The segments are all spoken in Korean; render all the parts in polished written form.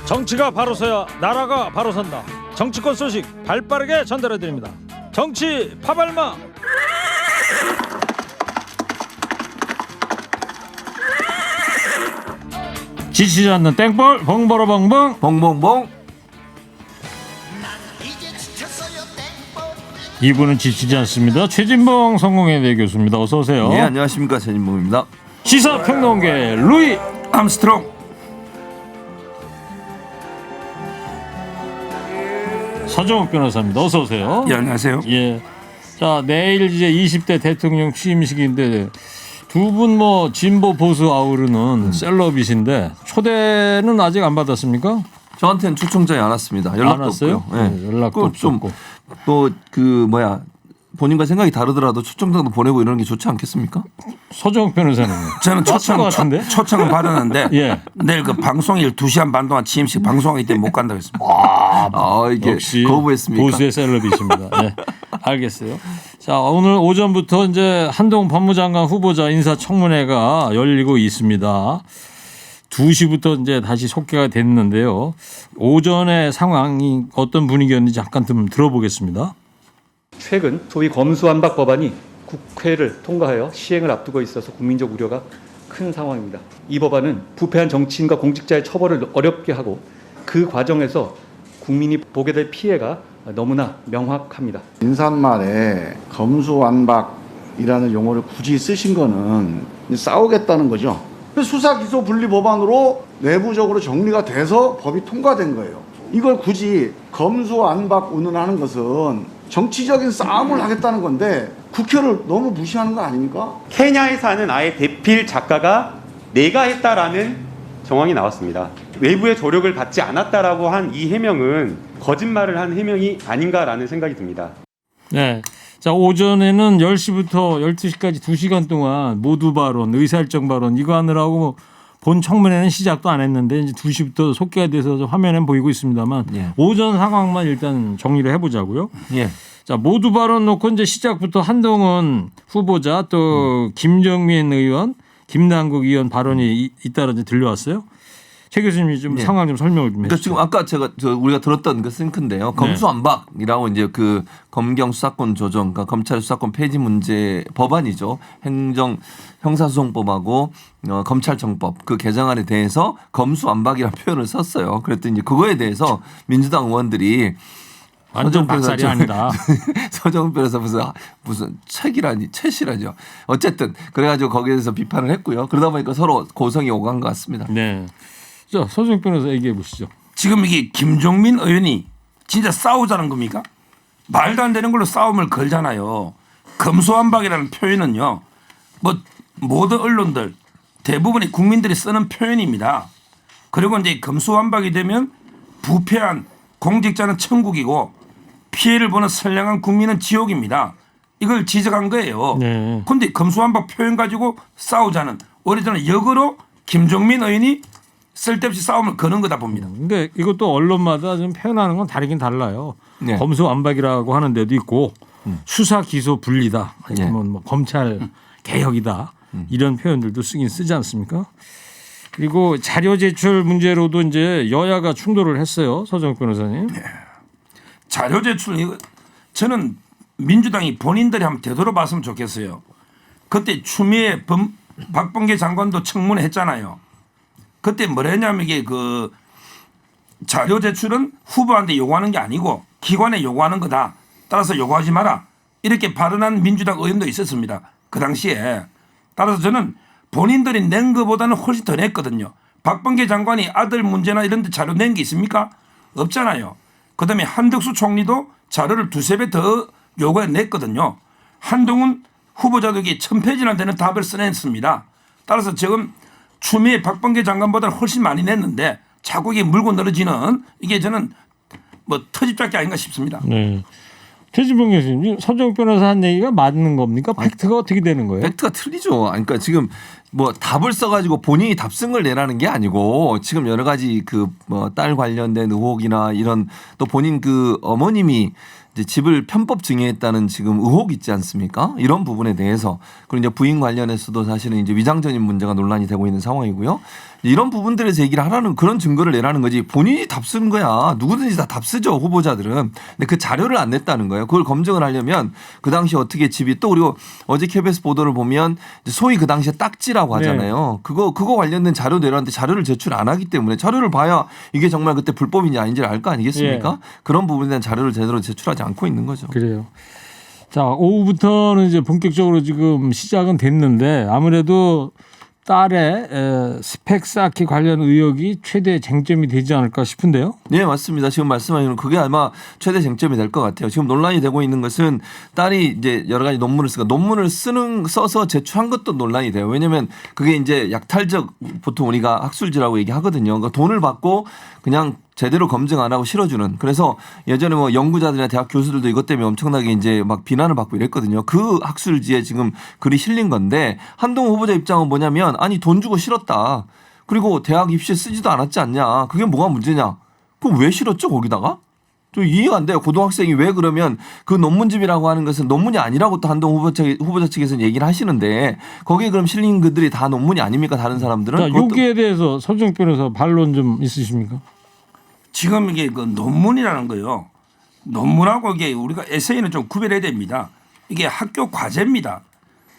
정치가 바로 서야 나라가 바로 선다. 정치권 소식 발빠르게 전달해드립니다. 정치 파발마. 지치지 않는 땡볼 봉보로봉봉 봉봉봉. 이분은 지치지 않습니다. 최진봉 성공회대 교수입니다. 어서 오세요. 네, 안녕하십니까, 최진봉입니다. 시사평론계 루이 암스트롱. 서정욱 변호사입니다. 어서 오세요. 예, 안녕하세요. 예. 자, 내일 이제 20대 대통령 취임식인데 두 분 뭐 진보 보수 아우르는 셀럽이신데 초대는 아직 안 받았습니까? 저한테는 초청장이 안 왔습니다. 연락도 안 왔어요? 없고요. 네. 네, 연락도 없었고. 또 그 뭐야, 본인과 생각이 다르더라도 초청장도 보내고 이러는 게 좋지 않겠습니까? 서정욱 변호사님. 저는 초청을 받았는데 예. 내일 그 방송일 2시간 반 동안 취임식 방송하기 때문에 못 간다고 했습니다. 이게 역시 거부했습니까? 보수의 셀럽이십니다. 네, 알겠어요. 자, 오늘 오전부터 이제 한동훈 법무장관 후보자 인사청문회가 열리고 있습니다. 2시부터 이제 다시 속개가 됐는데요. 오전의 상황이 어떤 분위기였는지 잠깐 좀 들어보겠습니다. 최근 소위 검수완박 법안이 국회를 통과하여 시행을 앞두고 있어서 국민적 우려가 큰 상황입니다. 이 법안은 부패한 정치인과 공직자의 처벌을 어렵게 하고 그 과정에서 국민이 보게 될 피해가 너무나 명확합니다. 인사말에 검수완박이라는 용어를 굳이 쓰신 거는 싸우겠다는 거죠. 수사 기소 분리 법안으로 내부적으로 정리가 돼서 법이 통과된 거예요. 이걸 굳이 검수완박 운운하는 것은 정치적인 싸움을 하겠다는 건데 국회를 너무 무시하는 거 아닙니까? 케냐에 사는 아예 대필 작가가 내가 했다라는 정황이 나왔습니다. 외부의 조력을 받지 않았다라고 한 이 해명은 거짓말을 한 해명이 아닌가라는 생각이 듭니다. 네. 자, 오전에는 10시부터 12시까지 2시간 동안 모두 발언, 의사일정 발언 이거 하느라고 본 청문회는 시작도 안 했는데 이제 2시부터 속개가 돼서 화면엔 보이고 있습니다만 예. 오전 상황만 일단 정리를 해보자고요. 예. 자, 모두 발언 놓고 이제 시작부터 한동훈 후보자 또 김정민 의원, 김남국 의원 발언이 잇따라 이제 들려왔어요. 최 교수님이 좀 예. 상황 좀 설명을 좀 그러니까 해주시죠. 지금 아까 우리가 들었던 그 싱크인데요. 검수완박이라고 이제 그 검경 수사권 조정, 그러니까 검찰 수사권 폐지 문제 법안이죠. 형사소송법하고 검찰청법 그 개정안에 대해서 검수완박이라는 표현을 썼어요. 그랬더니 이제 그거에 대해서 민주당 의원들이 완전 박살이 아니다. 서정훈 변호사 무슨 책이라죠. 어쨌든 그래가지고 거기에 대해서 비판을 했고요. 그러다 보니까 서로 고성이 오간 것 같습니다. 네. 자, 서정욱 변호사 얘기해 보시죠. 지금 이게 김종민 의원이 진짜 싸우자는 겁니까? 말도 안 되는 걸로 싸움을 걸잖아요. 검수완박이라는 표현은요. 뭐 모든 언론들 대부분의 국민들이 쓰는 표현입니다. 그리고 이제 검수완박이 되면 부패한 공직자는 천국이고 피해를 보는 선량한 국민은 지옥입니다. 이걸 지적한 거예요. 그런데 검수완박 표현 가지고 싸우자는 오히려 저는 역으로 김종민 의원이 쓸데없이 싸움을 거는 거다 봅니다. 근데 이것도 언론마다 좀 표현하는 건 다르긴 달라요. 네. 검수완박이라고 하는 데도 있고 수사 기소 분리다 아니면 뭐 검찰 개혁이다 이런 표현들도 쓰지 않습니까? 그리고 자료 제출 문제로도 이제 여야가 충돌을 했어요. 서정욱 변호사님. 자료 제출 이거 저는 민주당이 본인들이 한번 되돌아봤으면 좋겠어요. 그때 추미애 박범계 장관도 청문회 했잖아요. 그때 뭐랬냐면 이게 그 자료 제출은 후보한테 요구하는 게 아니고 기관에 요구하는 거다. 따라서 요구하지 마라. 이렇게 발언한 민주당 의원도 있었습니다. 그 당시에. 따라서 저는 본인들이 낸 것보다는 훨씬 더 냈거든요. 박범계 장관이 아들 문제나 이런 데 자료 낸 게 있습니까? 없잖아요. 그다음에 한덕수 총리도 자료를 2~3배 더 요구해 냈거든요. 한동훈 후보자도 이게 1000페이지나 되는 답을 써냈습니다. 따라서 지금 추미애 박범계 장관보다는 훨씬 많이 냈는데 자꾸 이게 물고 늘어지는 이게 저는 뭐 터집잡기 아닌가 싶습니다. 네. 최진봉 교수님, 서정욱 변호사 한 얘기가 맞는 겁니까? 팩트가 어떻게 되는 거예요? 팩트가 틀리죠. 그러니까 지금 뭐 답을 써가지고 본인이 답쓴 걸 내라는 게 아니고 지금 여러 가지 그 뭐 딸 관련된 의혹이나 이런 또 본인 그 어머님이 이제 집을 편법 증여했다는 지금 의혹 있지 않습니까? 이런 부분에 대해서 그리고 이제 부인 관련해서도 사실은 이제 위장전입 문제가 논란이 되고 있는 상황이고요. 이런 부분들에 대해서 얘기를 하라는 그런 증거를 내라는 거지 본인이 답 쓰는 거야. 누구든지 다 답 쓰죠 후보자들은. 근데 그 자료를 안 냈다는 거예요. 그걸 검증을 하려면 그 당시 어떻게 집이 또 그리고 어제 KBS 보도를 보면 소위 그 당시에 딱지라고 하잖아요. 그거 관련된 자료 내라는데 자료를 제출 안 하기 때문에 자료를 봐야 이게 정말 그때 불법인지 아닌지를 알 거 아니겠습니까? 그런 부분에 대한 자료를 제대로 제출하지 않고 있는 거죠. 그래요. 자, 오후부터는 이제 본격적으로 지금 시작은 됐는데 아무래도 딸의 스펙 쌓기 관련 의혹이 최대 쟁점이 되지 않을까 싶은데요. 네, 맞습니다. 지금 말씀하시는 그게 아마 최대 쟁점이 될 것 같아요. 지금 논란이 되고 있는 것은 딸이 이제 여러 가지 논문을 써서 제출한 것도 논란이 돼요. 왜냐하면 그게 이제 약탈적 보통 우리가 학술지라고 얘기하거든요. 그러니까 돈을 받고 그냥 제대로 검증 안 하고 실어주는. 그래서 예전에 뭐 연구자들이나 대학 교수들도 이것 때문에 엄청나게 이제 막 비난을 받고 이랬거든요. 그 학술지에 지금 글이 실린 건데 한동훈 후보자 입장은 뭐냐면 아니 돈 주고 실었다. 그리고 대학 입시에 쓰지도 않았지 않냐. 그게 뭐가 문제냐. 그럼 왜 실었죠 거기다가? 좀 이해가 안 돼요. 고등학생이 왜 그러면 그 논문집이라고 하는 것은 논문이 아니라고 또 한동훈 후보자 측에서는 얘기를 하시는데 거기에 그럼 실린 글들이 다 논문이 아닙니까? 다른 사람들은? 자, 여기에 대해서 서정욱 변호사 반론 좀 있으십니까? 지금 이게 그 논문이라는 거요. 논문하고 이게 우리가 에세이는 좀 구별해야 됩니다. 이게 학교 과제입니다.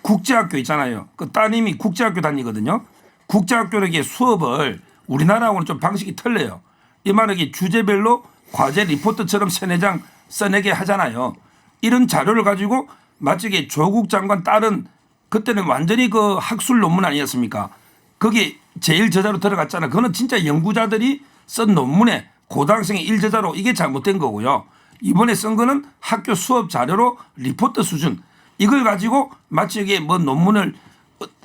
국제학교 있잖아요. 그 따님이 국제학교 다니거든요. 국제학교는 이게 수업을 우리나라하고는 좀 방식이 틀려요. 이 말은 이게 주제별로 과제 리포트처럼 3-4장 써내게 하잖아요. 이런 자료를 가지고 마치 이게 조국 장관 딸은 그때는 완전히 그 학술 논문 아니었습니까? 거기 제일 저자로 들어갔잖아요. 그거는 진짜 연구자들이 쓴 논문에 고등학생의 일저자로 이게 잘못된 거고요. 이번에 쓴 거는 학교 수업 자료로 리포트 수준. 이걸 가지고 마치 이게 뭐 논문을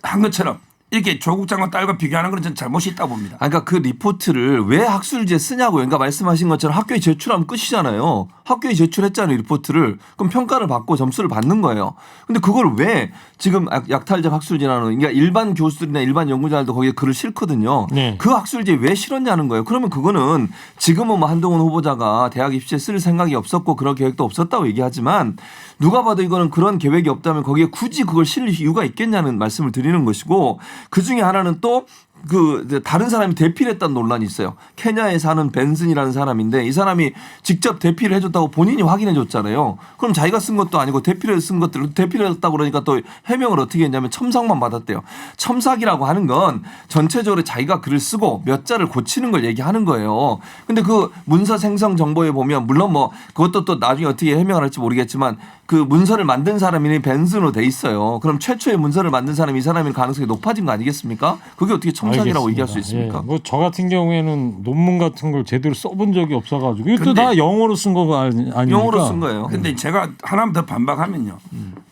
한 것처럼 이렇게 조국 장관 딸과 비교하는 건 저는 잘못이 있다고 봅니다. 그러니까 그 리포트를 왜 학술지에 쓰냐고요. 그러니까 말씀하신 것처럼 학교에 제출하면 끝이잖아요. 학교에 제출했잖아요. 리포트를. 그럼 평가를 받고 점수를 받는 거예요. 근데 그걸 왜 지금 약탈적 학술지라는 그러니까 일반 교수들이나 일반 연구자들도 거기에 글을 실거든요. 네. 그 학술지에 왜 실었냐는 거예요. 그러면 그거는 지금은 뭐 한동훈 후보자가 대학 입시에 쓸 생각이 없었고 그런 계획도 없었다고 얘기하지만 누가 봐도 이거는 그런 계획이 없다면 거기에 굳이 그걸 실릴 이유가 있겠냐는 말씀을 드리는 것이고 그 중에 하나는 또 그 다른 사람이 대피를 했다는 논란이 있어요. 케냐에 사는 벤슨이라는 사람인데 이 사람이 직접 대피를 해줬다고 본인이 확인해 줬잖아요. 그럼 자기가 쓴 것도 아니고 대피를 쓴 것들 대피를 했다고 그러니까 또 해명을 어떻게 했냐면 첨삭만 받았대요. 첨삭이라고 하는 건 전체적으로 자기가 글을 쓰고 몇 자를 고치는 걸 얘기하는 거예요. 근데 그 문서 생성 정보에 보면 물론 뭐 그것도 또 나중에 어떻게 해명을 할지 모르겠지만 그 문서를 만든 사람이 벤슨으로 돼 있어요. 그럼 최초의 문서를 만든 사람이 이 사람일 가능성이 높아진 거 아니겠습니까? 그게 어떻게 첨삭이라고 알겠습니다. 얘기할 수 있습니까? 예. 뭐저 같은 경우에는 논문 같은 걸 제대로 써본 적이 없어가지고 이것도 근데 다 영어로 쓴 거가 아닙니까? 영어로 쓴 거예요. 근데 제가 하나만 더 반박하면요.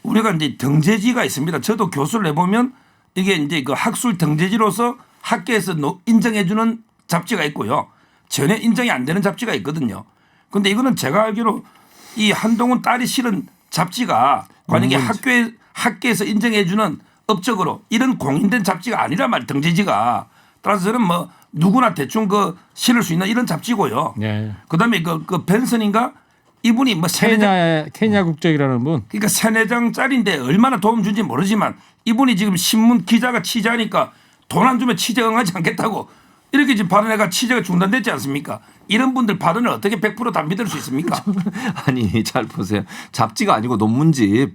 우리가 이제 등재지가 있습니다. 저도 교수를 해보면 이게 이제 그 학술 등재지로서 학계에서 인정해주는 잡지가 있고요. 전혀 인정이 안 되는 잡지가 있거든요. 근데 이거는 제가 알기로 이 한동훈 딸이 실은 잡지가 만약에 학계에서 인정해주는 업적으로 이런 공인된 잡지가 아니란 말이에요. 등재지가. 따라서 저는 뭐 누구나 대충 그 실을 수 있는 이런 잡지고요. 네. 그다음에 그 벤슨인가 이분이 뭐 케냐 국적이라는 분. 그러니까 3-4장짜리인데 얼마나 도움 준지 모르지만 이분이 지금 신문 기자가 취재하니까 돈 안 주면 취재 응하지 않겠다고 이렇게 지금 발언해가 취재가 중단됐지 않습니까? 이런 분들 발언을 어떻게 100% 다 믿을 수 있습니까? 아니 잘 보세요. 잡지가 아니고 논문집.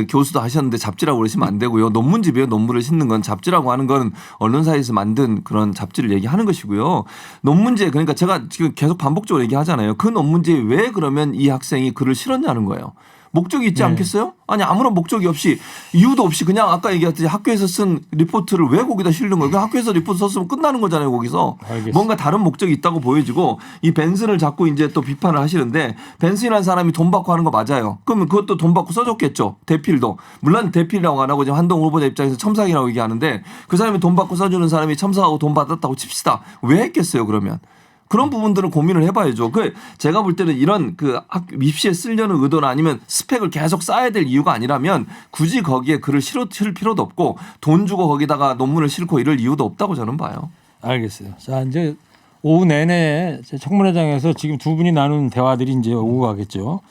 교수도 하셨는데 잡지라고 그러시면 안 되고요. 논문집이에요. 논문을 싣는 건 잡지라고 하는 건 언론사에서 만든 그런 잡지를 얘기하는 것이고요. 논문지에 그러니까 제가 지금 계속 반복적으로 얘기하잖아요. 그 논문지에 왜 그러면 이 학생이 글을 실었냐는 거예요. 목적이 있지 않겠어요? 아니 아무런 목적이 없이 이유도 없이 그냥 아까 얘기했듯이 학교에서 쓴 리포트를 왜 거기다 실는 거예요? 학교에서 리포트 썼으면 끝나는 거잖아요. 거기서. 알겠습니다. 뭔가 다른 목적이 있다고 보여지고 이 벤슨을 자꾸 이제 또 비판을 하시는데 벤슨이라는 사람이 돈 받고 하는 거 맞아요. 그러면 그것도 돈 받고 써줬겠죠. 대필도. 물론 대필이라고 안 하고 지금 한동훈 후보자 입장에서 첨삭이라고 얘기하는데 그 사람이 돈 받고 써주는 사람이 첨삭하고 돈 받았다고 칩시다. 왜 했겠어요 그러면? 그런 부분들은 고민을 해봐야죠. 그 제가 볼 때는 이런 그 입시에 쓰려는 의도나 아니면 스펙을 계속 쌓아야 될 이유가 아니라면 굳이 거기에 글을 실을 필요도 없고 돈 주고 거기다가 논문을 싣고 이럴 이유도 없다고 저는 봐요. 알겠어요. 자 이제 오후 내내 청문회장에서 지금 두 분이 나눈 대화들이 이제 오고 가겠죠.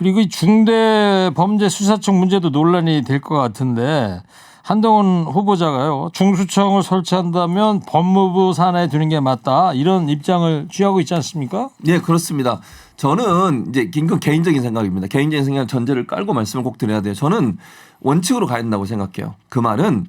그리고 이 중대범죄수사청 문제도 논란이 될 것 같은데 한동훈 후보자가요. 중수청을 설치한다면 법무부 산하에 두는 게 맞다. 이런 입장을 취하고 있지 않습니까? 예, 그렇습니다. 저는 이제 이건 개인적인 생각입니다. 개인적인 생각 전제를 깔고 말씀을 꼭 드려야 돼요. 저는 원칙으로 가야 된다고 생각해요. 그 말은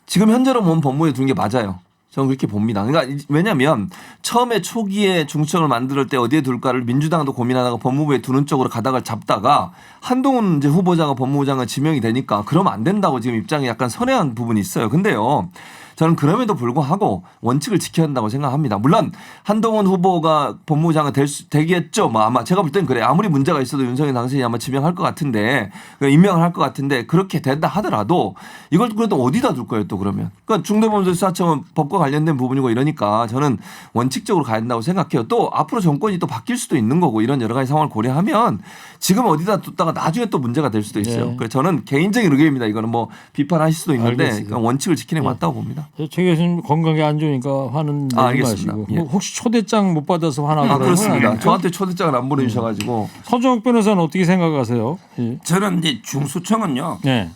지금 현재로 보면 법무부에 두는 게 맞아요. 저는 그렇게 봅니다. 그러니까 왜냐하면 처음에 초기에 중수청을 만들 때 어디에 둘까를 민주당도 고민하다가 법무부에 두는 쪽으로 가다가 잡다가 한동훈 이제 후보자가 법무부장관 지명이 되니까 그러면 안 된다고 지금 입장이 약간 선회한 부분이 있어요. 근데요. 저는 그럼에도 불구하고 원칙을 지켜야 한다고 생각합니다. 물론 한동훈 후보가 법무부 장관 되겠죠. 뭐 아마 제가 볼 땐 그래. 아무리 문제가 있어도 윤석열 당선인이 아마 지명할 것 같은데 임명을 할 것 같은데 그렇게 된다 하더라도 이걸 그래도 어디다 둘 거예요 또 그러면. 그러니까 중대범죄수사청은 법과 관련된 부분이고 이러니까 저는 원칙적으로 가야 된다고 생각해요. 또 앞으로 정권이 또 바뀔 수도 있는 거고 이런 여러 가지 상황을 고려하면 지금 어디다 뒀다가 나중에 또 문제가 될 수도 있어요. 네. 그래서 저는 개인적인 의견입니다. 이거는 뭐 비판하실 수도 있는데 알겠습니다. 원칙을 지키는 게 맞다고 봅니다. 최 교수님 건강이 안 좋으니까 화는 내지 알겠습니다. 마시고. 예. 뭐 혹시 초대장 못 받아서 화나고 그러는 건 그렇습니다. 아닙니까? 저한테 초대장을 안 보내주셔가지고 서정욱 변호사는 어떻게 생각하세요? 예. 저는 이제 중수청은요. 네.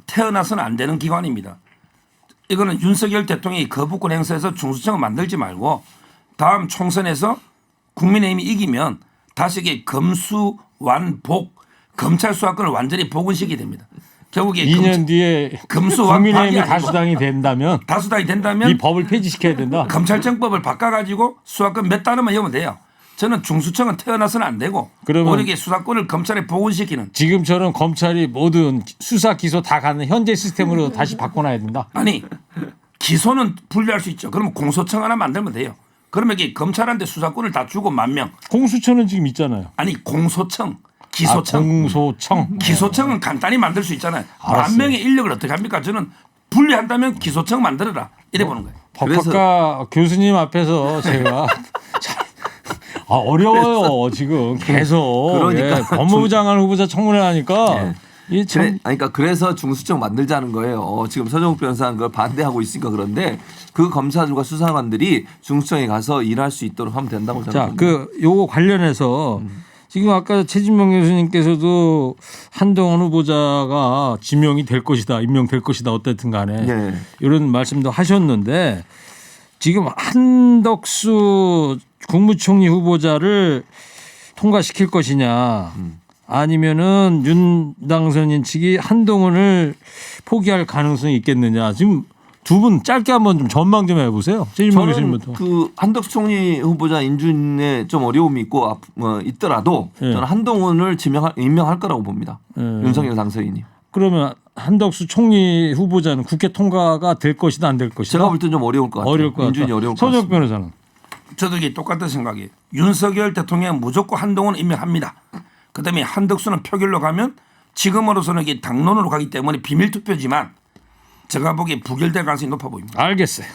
태어나서는 안 되는 기관입니다. 이거는 윤석열 대통령이 거부권 행사해서 중수청을 만들지 말고 다음 총선에서 국민의힘이 이기면 다시 이게 검수완복 검찰 수사권을 완전히 복원시키게 됩니다. 결국에 2년 뒤에 검수완박이 국민의힘이 아니고 다수당이 된다면 다수당이 된다면 이 법을 폐지시켜야 된다. 검찰청법을 바꿔가지고 수사권 몇 단어만 여면 돼요. 저는 중수청은 태어나서는 안 되고 그러면 오히려 수사권을 검찰에 복원시키는 지금처럼 검찰이 모든 수사 기소 다 가는 현재 시스템으로 다시 바꿔놔야 된다. 아니 기소는 분리할 수 있죠. 그러면 공소청 하나 만들면 돼요. 그러면 이게 검찰한테 수사권을 다 주고 10,000명. 공수처는 지금 있잖아요. 아니 공소청, 기소청. 공소청. 기소청은 간단히 만들 수 있잖아요. 알았어요. 10,000명의 인력을 어떻게 합니까? 저는 분리한다면 기소청 만들어라. 이래 보는 거예요. 법학과 교수님 앞에서 제가 어려워요 지금 계속. 그러니까. 예, 법무부 장관 후보자 청문회 하니까 네. 이게 참 그러니까 그래서 중수청 만들자는 거예요. 지금 서정욱 변호사는 그걸 반대하고 있으니까 그런데 그 검사들과 수사관들이 중수청에 가서 일할 수 있도록 하면 된다고 저는 자, 봅니다. 요거 관련해서 지금 아까 최진명 교수님께서도 한동훈 후보자가 지명이 될 것이다, 임명될 것이다, 어쨌든 간에 네. 이런 말씀도 하셨는데 지금 한덕수 국무총리 후보자를 통과시킬 것이냐 아니면은 윤 당선인 측이 한동훈을 포기할 가능성이 있겠느냐. 지금 두 분 짧게 한번 좀 전망 좀 해보세요. 최진명 저는 교수님부터. 그 한덕수 총리 후보자 인준에 좀 어려움이 있고 있더라도 예. 저는 한동훈을 임명할 거라고 봅니다. 예. 윤석열 당선인이. 그러면 한덕수 총리 후보자는 국회 통과가 될 것이다 안 될 것이다. 제가 볼 땐 좀 어려울 것 같아요. 어려울 것 인준이 같다. 어려울 것 서정욱 같습니다. 변호사는. 저도 이게 똑같은 생각이에요. 윤석열 대통령은 무조건 한동훈 임명합니다. 그다음에 한덕수는 표결로 가면 지금으로서는 이게 당론으로 가기 때문에 비밀 투표지만 제가 보기에 부결될 가능성이 높아 보입니다. 알겠어요.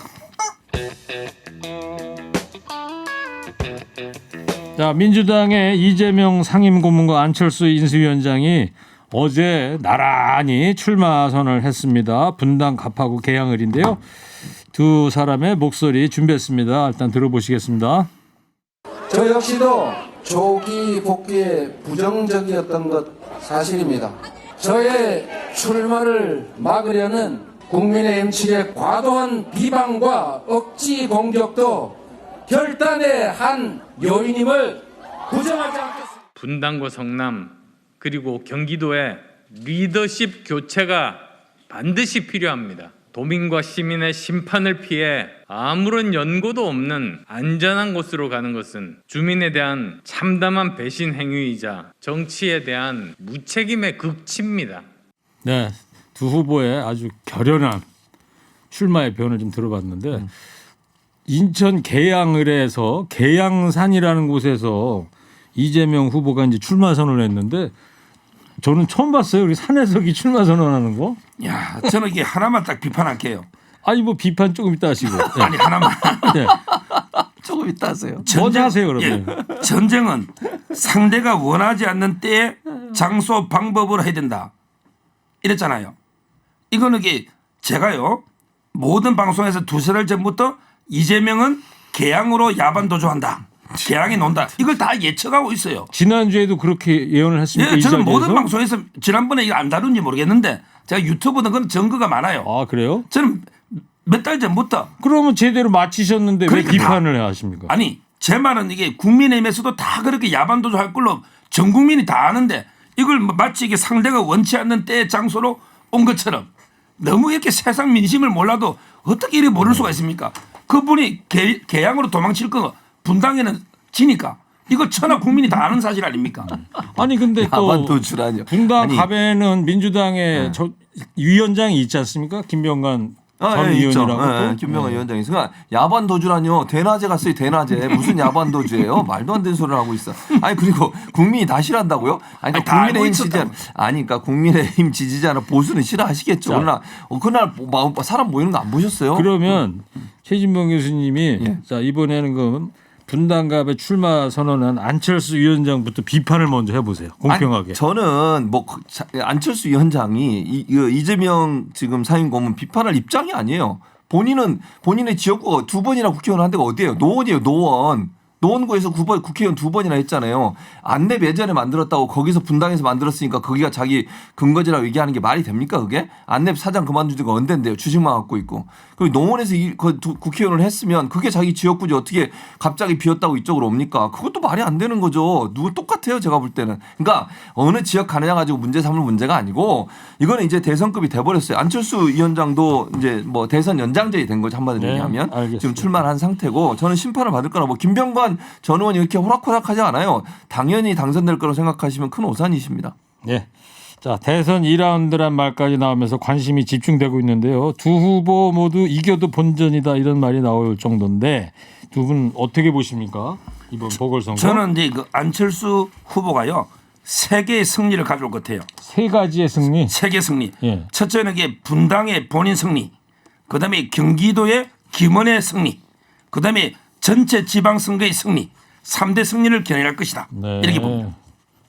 자, 민주당의 이재명 상임고문과 안철수 인수위원장이 어제 나란히 출마 선언을 했습니다. 분당 갑하고 개항을인데요. 두 사람의 목소리 준비했습니다. 일단 들어보시겠습니다. 저 역시도 조기 복귀에 부정적이었던 것 사실입니다. 저의 출마를 막으려는 국민의힘 측의 과도한 비방과 억지 공격도 결단의 한 요인임을 부정하지 않겠습니다. 분당과 성남 그리고 경기도의 리더십 교체가 반드시 필요합니다. 도민과 시민의 심판을 피해 아무런 연고도 없는 안전한 곳으로 가는 것은 주민에 대한 참담한 배신 행위이자 정치에 대한 무책임의 극치입니다. 네, 두 후보의 아주 결연한 출마의 변을 좀 들어봤는데 인천 계양을에서 계양산이라는 곳에서 이재명 후보가 이제 출마 선언을 했는데 저는 처음 봤어요. 우리 산에서기 출마 선언하는 거. 야, 저는 이게 하나만 딱 비판할게요. 아니 뭐 비판 조금 이따 하시고. 네. 아니 하나만. 네. 조금 이따 하세요. 먼저 하세요 그러면. 예, 전쟁은 상대가 원하지 않는 때에 장소 방법으로 해야 된다. 이랬잖아요. 이거는 이게 제가요 모든 방송에서 2-3달 전부터 이재명은 개항으로 야반 도주한다. 개항에 논다. 이걸 다 예측하고 있어요. 지난주에도 그렇게 예언을 했습니까? 예, 이 저는 자리에서? 모든 방송에서 지난번에 이거 안 다룬지 모르겠는데 제가 유튜브는 그건 증거가 많아요. 아 그래요? 저는 몇 달 전부터 그러면 제대로 마치셨는데 그러니까 왜 비판을 하십니까? 아니 제 말은 이게 국민의힘에서도 다 그렇게 야반도주 할 걸로 전 국민이 다 아는데 이걸 마치 이게 상대가 원치 않는 때 장소로 온 것처럼 너무 이렇게 세상 민심을 몰라도 어떻게 이렇게 모를 수가 있습니까? 그분이 개항으로 도망칠 거 분당에는 지니까 이거 천하 국민이 다 아는 사실 아닙니까? 아니 근데 또 야반도주라뇨. 분당 아니, 갑에는 민주당의 위원장이 있지 않습니까? 김병관 전 있죠. 의원이라고. 김병관 위원장이 있으니까 야반 도주라뇨. 대낮에 갔어요. 대낮에 무슨 야반 도주예요? 말도 안 되는 소리를 하고 있어. 아니 그리고 국민이 다 싫어한다고요? 아니 아니, 다 알고 국민의힘 지지자 그러니까 국민의힘 지지자나 보수는 싫어하시겠죠. 자. 그러나 그날 사람 모이는 거 안 보셨어요? 그러면 최진봉 교수님이 예. 자 이번에는 그 분당갑에 출마 선언한 안철수 위원장부터 비판을 먼저 해보세요. 공평하게. 아니, 저는 뭐 안철수 위원장이 이재명 지금 상임고문 비판할 입장이 아니에요. 본인은 본인의 지역구가 2번이나 국회의원 한 데가 어디예요? 노원이에요. 노원구에서 국회의원 2번이나 했잖아요. 안내 예전에 만들었다고 거기서 분당에서 만들었으니까 거기가 자기 근거지라고 얘기하는 게 말이 됩니까 그게? 안내 사장 그만둔 지가 언젠데요. 주식만 갖고 있고. 그리고 노원에서 국회의원을 했으면 그게 자기 지역구지 어떻게 갑자기 비었다고 이쪽으로 옵니까? 그것도 말이 안 되는 거죠. 누구 똑같아요 제가 볼 때는. 그러니까 어느 지역 가느냐 가지고 문제 삼을 문제가 아니고 이거는 이제 대선급이 돼버렸어요. 안철수 위원장도 이제 뭐 대선 연장제이 된 거죠 한마디로 네, 얘기하면. 알겠습니다. 지금 출마를 한 상태고 저는 심판을 받을 거라 뭐 김병관 전 의원이 이렇게 호락호락하지 않아요. 당연히 당선될 거라고 생각하시면 큰 오산이십니다. 네. 자 대선 2라운드란 말까지 나오면서 관심이 집중되고 있는데요. 두 후보 모두 이겨도 본전이다 이런 말이 나올 정도인데 두 분 어떻게 보십니까? 이번 보궐선거. 저는 이제 그 안철수 후보가요 3개의 승리를 가져올 것 같아요. 3가지의 승리. 3개 승리. 예. 첫째는 이게 분당의 본인 승리, 그다음에 경기도의 김원의 승리, 그다음에 전체 지방선거의 승리, 3대 승리를 겨냥할 것이다. 네. 이렇게 봅니다.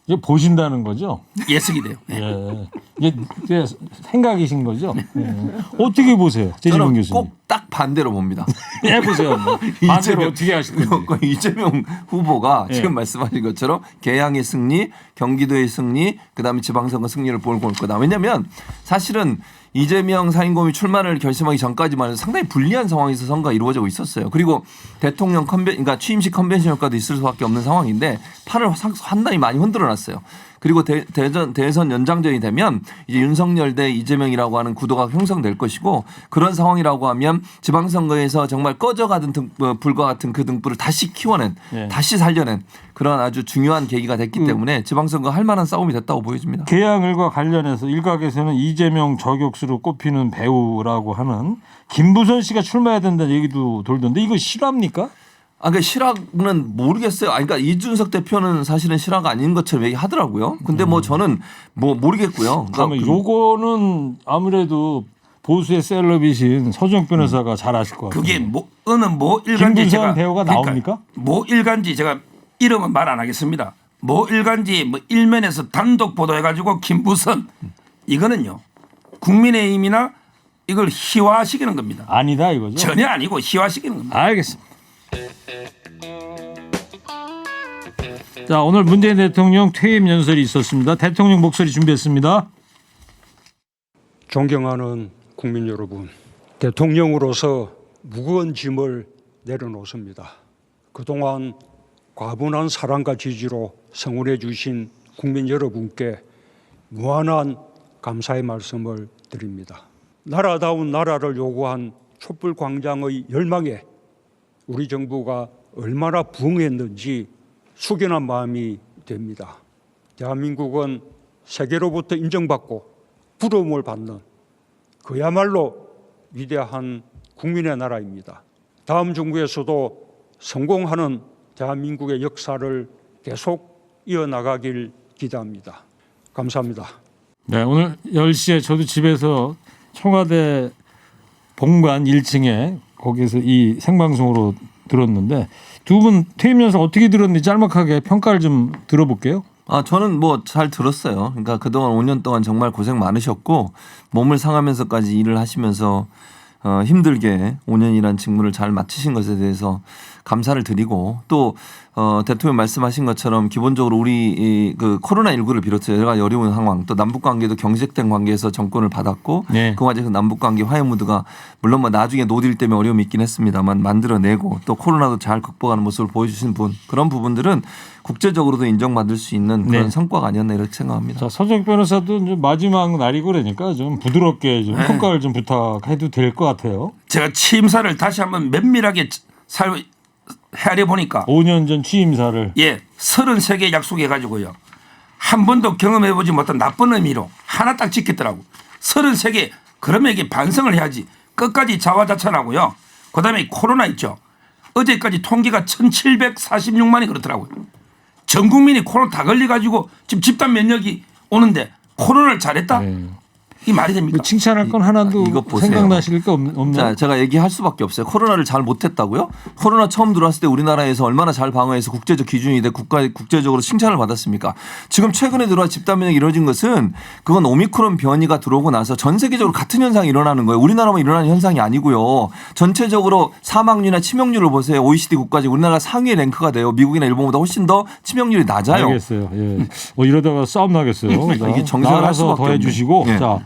이거 보신다는 거죠? 예측이 돼요. 네. 예. 이게 생각이신 거죠? 예. 어떻게 보세요, 최진봉 저는 교수님? 꼭 딱 반대로 봅니다. 해보세요. 뭐. 반대로 어떻게 하실 건지. 이재명 후보가 예. 지금 말씀하신 것처럼 개항의 승리, 경기도의 승리, 그다음에 지방선거 승리를 보고 올 거다. 왜냐하면 사실은 이재명 상임고문이 출마를 결심하기 전까지만 해도 상당히 불리한 상황에서 선거가 이루어지고 있었어요. 그리고 대통령 그러니까 취임식 컨벤션 효과도 있을 수밖에 없는 상황인데 판을 상당히 많이 흔들어놨어요. 그리고 대선 연장전이 되면 이제 윤석열 대 이재명이라고 하는 구도가 형성될 것이고 그런 상황이라고 하면 지방선거에서 정말 꺼져가던 불과 같은 그 등불을 다시 키워낸 네. 다시 살려낸 그런 아주 중요한 계기가 됐기 때문에 지방선거 할 만한 싸움이 됐다고 보여집니다. 개항을과 관련해서 일각에서는 이재명 저격수로 꼽히는 배우라고 하는 김부선 씨가 출마해야 된다는 얘기도 돌던데 이거 실화입니까? 그러니까 실화는 모르겠어요. 그러니까 이준석 대표는 사실은 실화가 아닌 것처럼 얘기하더라고요. 근데 뭐 저는 뭐 모르겠고요. 그러면 요거는 아무래도 보수의 셀럽이신 서정 변호사가 잘 아실 것 같아요. 그게 어느 모 일간지 김부선 제가 배우가 나옵니까? 모 일간지 제가 이름은 말 안 하겠습니다. 모 일간지 뭐 일면에서 단독 보도해가지고 김부선 이거는요 국민의힘이나 이걸 희화시키는 겁니다. 아니다 이거죠? 전혀 아니고 희화시키는 겁니다. 알겠습니다. 자 오늘 문재인 대통령 퇴임 연설이 있었습니다. 대통령 목소리 준비했습니다. 존경하는 국민 여러분, 대통령으로서 무거운 짐을 내려놓습니다. 그동안 과분한 사랑과 지지로 성원해 주신 국민 여러분께 무한한 감사의 말씀을 드립니다. 나라다운 나라를 요구한 촛불광장의 열망에 우리 정부가 얼마나 부응했는지 숙연한 마음이 됩니다. 대한민국은 세계로부터 인정받고 부러움을 받는 그야말로 위대한 국민의 나라입니다. 다음 정부에서도 성공하는 대한민국의 역사를 계속 이어나가길 기대합니다. 감사합니다. 네, 오늘 10시에 저도 집에서 청와대 본관 1층에 거기서 이 생방송으로 들었는데 두 분 퇴임 연설 어떻게 들었는지 짤막하게 평가를 좀 들어볼게요. 저는 뭐 잘 들었어요. 그러니까 그동안 5년 동안 정말 고생 많으셨고 몸을 상하면서까지 일을 하시면서 힘들게 5년이라는 직무를 잘 마치신 것에 대해서 감사를 드리고 또 대통령 말씀하신 것처럼 기본적으로 우리 그 코로나19를 비롯해 여러 가지 어려운 상황 또 남북 관계도 경색된 관계에서 정권을 받았고 네. 그 과정에서 남북 관계 화해 무드가 물론 뭐 나중에 노딜 때문에 어려움이 있긴 했습니다만 만들어내고 또 코로나도 잘 극복하는 모습을 보여주신 분 그런 부분들은 국제적으로도 인정받을 수 있는 그런 네. 성과가 아니었나 이렇게 생각합니다. 자, 서정욱 변호사도 이제 마지막 날이고 그러니까 좀 부드럽게 좀 평가를 좀 부탁해도 될 것 같아요. 제가 취임사를 다시 한번 면밀하게 헤아려 보니까 5년 전 취임사를 33개 약속해 가지고요. 한 번도 경험해 보지 못한 나쁜 의미로 하나 딱 지켰더라고. 33개 그러면 이게 반성을 해야지. 끝까지 자화자찬하고요. 그다음에 코로나 있죠. 어제까지 통계가 1746만이 그렇더라고요. 전 국민이 코로나 다 걸려 가지고 지금 집단 면역이 오는데 코로나를 잘했다? 네. 이 말이 됩니까? 뭐 칭찬할 건 하나도 이것 보세요. 생각나실 거 없나요? 자, 제가 얘기할 수밖에 없어요. 코로나를 잘 못했다고요? 코로나 처음 들어왔을 때 우리나라에서 얼마나 잘 방어해서 국제적 기준이 돼 국제적으로 칭찬을 받았습니까? 지금 최근에 들어와 집단 면역이 이루어진 것은 그건 오미크론 변이가 들어오고 나서 전 세계적으로 같은 현상이 일어나는 거예요. 우리나라만 일어나는 현상이 아니고요. 전체적으로 사망률이나 치명률을 보세요. OECD 국가 중 우리나라 상위 랭크가 돼요. 미국이나 일본보다 훨씬 더 치명률이 낮아요. 알겠어요. 예. 이러다가 싸움 나겠어요. 이게 정색을 할 나가서 수밖에 더 해주시고 없네. 예. 자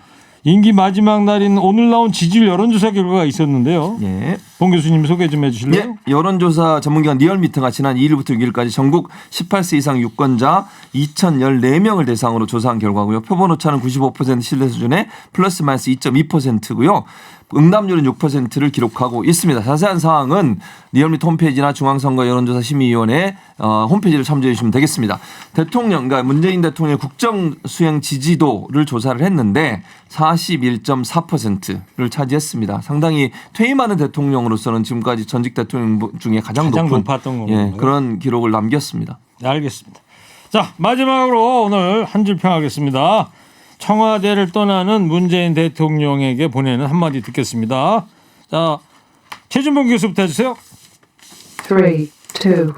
임기 마지막 날인 오늘 나온 지지율 여론조사 결과가 있었는데요. 예. 봉 교수님 소개 좀 해주실래요? 예, 여론조사 전문기관 리얼미터가 지난 2일부터 6일까지 전국 18세 이상 유권자 2,014명을 대상으로 조사한 결과고요. 표본 오차는 95% 신뢰 수준에 플러스 마이너스 2.2%고요. 응답률은 6%를 기록하고 있습니다. 자세한 사항은 리얼미터 홈페이지나 중앙선거 여론조사 심의위원회 홈페이지를 참조해 주시면 되겠습니다. 대통령, 그러니까 문재인 대통령의 국정 수행 지지도를 조사를 했는데 41.4%를 차지했습니다. 상당히 퇴임하는 대통령으로서는 지금까지 전직 대통령 중에 가장 높았던 건가요? 그런 기록을 남겼습니다. 네, 알겠습니다. 자 마지막으로 오늘 한 줄 평하겠습니다. 청와대를 떠나는 문재인 대통령에게 보내는 한마디 듣겠습니다. 자 최진봉 교수부터 해주세요. 3, 2, 1.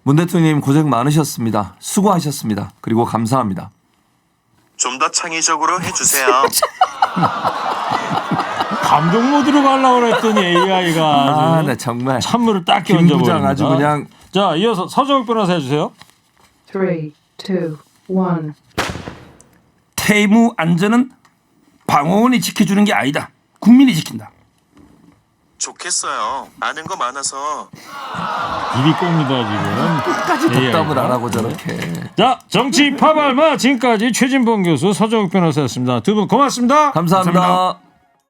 문 대통령님 고생 많으셨습니다. 수고하셨습니다. 그리고 감사합니다. 좀 더 창의적으로 해주세요. 감동 모드로 가려고 그랬더니 AI가 네, 정말 찬물을 딱 김 끼얹어버립니다. 부장 아주 그냥. 자 이어서 서정욱 변호사 해주세요. 3, 2, 1. 태무 안전은 방어원이 지켜주는 게 아니다. 국민이 지킨다. 좋겠어요. 아는 거 많아서. 입이 꼽니다 지금. 끝까지 덕담을 안 하고 저렇게. 자 정치 파발마 지금까지 최진봉 교수 서정욱 변호사였습니다. 두 분 고맙습니다. 감사합니다.